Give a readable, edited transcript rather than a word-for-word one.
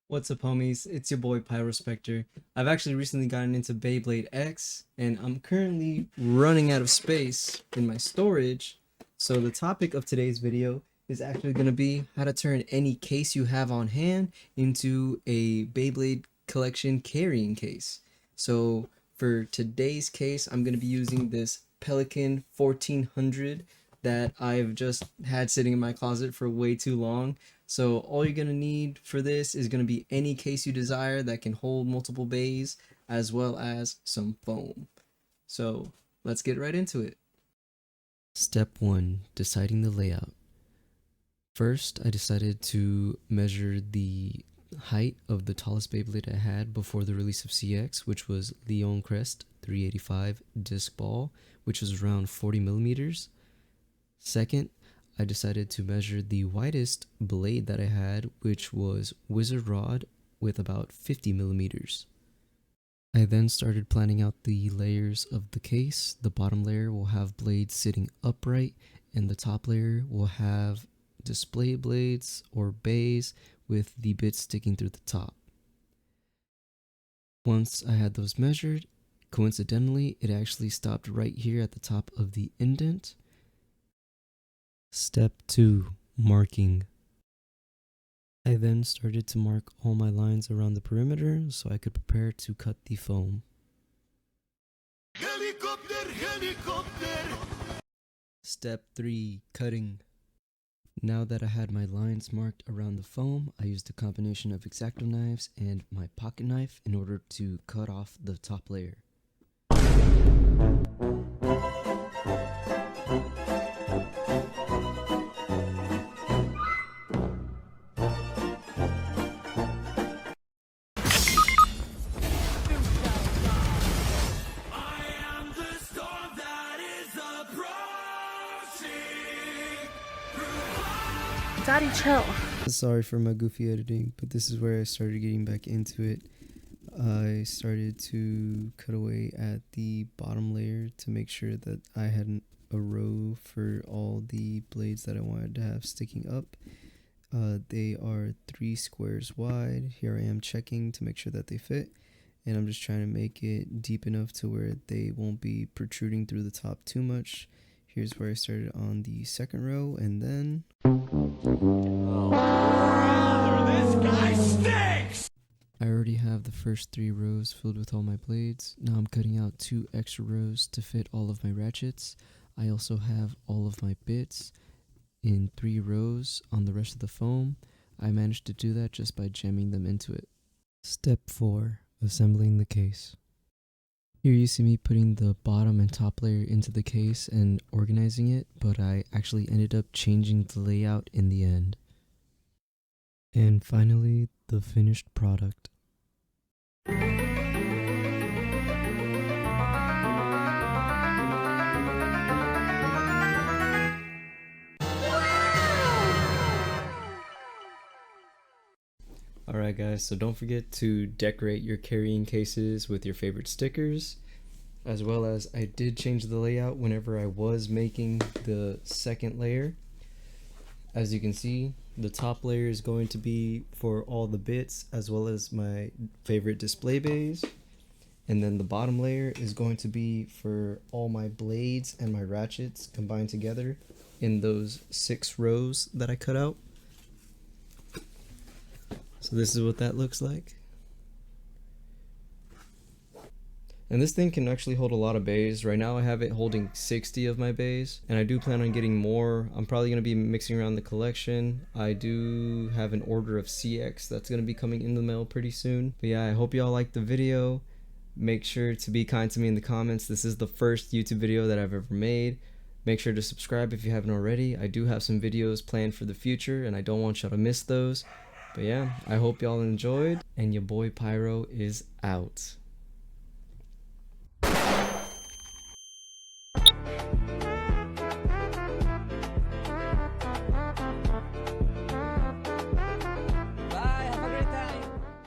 What's up, homies? It's your boy Pyrospector. I've actually recently gotten into Beyblade X, and I'm currently running out of space in my storage. So the topic of today's video is actually going to be how to turn any case you have on hand into a Beyblade collection carrying case. So for today's case, I'm going to be using this Pelican 1400 that I've just had sitting in my closet for way too long. So all you're going to need for this is going to be any case you desire that can hold multiple bays, as well as some foam. So let's get right into it. Step 1. Deciding the layout. First, I decided to measure the height of the tallest Beyblade I had before the release of CX, which was Leon Crest 385 disc ball, which was around 40 millimeters. Second, I decided to measure the widest blade that I had, which was Wizard Rod with about 50 millimeters. I then started planning out the layers of the case. The bottom layer will have blades sitting upright, and the top layer will have display blades or bays with the bits sticking through the top. Once I had those measured, coincidentally, it actually stopped right here at the top of the indent. Step 2. Marking. I then started to mark all my lines around the perimeter so I could prepare to cut the foam. Helicopter, helicopter! Step 3. Cutting. Now that I had my lines marked around the foam, I used a combination of X-Acto knives and my pocket knife in order to cut off the top layer. Daddy, chill. Sorry for my goofy editing, but this is where I started getting back into it. I started to cut away at the bottom layer to make sure that I had a row for all the blades that I wanted to have sticking up. They are 3 squares wide. Here I am checking to make sure that they fit, and I'm just trying to make it deep enough to where they won't be protruding through the top too much. Here's where I started on the second row, and then this guy stinks! I already have the first 3 rows filled with all my blades. Now I'm cutting out 2 extra rows to fit all of my ratchets. I also have all of my bits in 3 rows on the rest of the foam. I managed to do that just by jamming them into it. Step 4. Assembling the case. Here you see me putting the bottom and top layer into the case and organizing it, but I actually ended up changing the layout in the end. And finally, the finished product. Alright guys, so don't forget to decorate your carrying cases with your favorite stickers, as well as I did change the layout whenever I was making the second layer. As you can see, the top layer is going to be for all the bits as well as my favorite display bays, and then the bottom layer is going to be for all my blades and my ratchets combined together in those 6 rows that I cut out. So this is what that looks like. And this thing can actually hold a lot of bays. Right now I have it holding 60 of my bays, and I do plan on getting more. I'm probably going to be mixing around the collection. I do have an order of CX that's going to be coming in the mail pretty soon. But yeah, I hope y'all liked the video. Make sure to be kind to me in the comments. This is the first YouTube video that I've ever made. Make sure to subscribe if you haven't already. I do have some videos planned for the future, and I don't want y'all to miss those. But yeah, I hope y'all enjoyed, and your boy Pyro is out.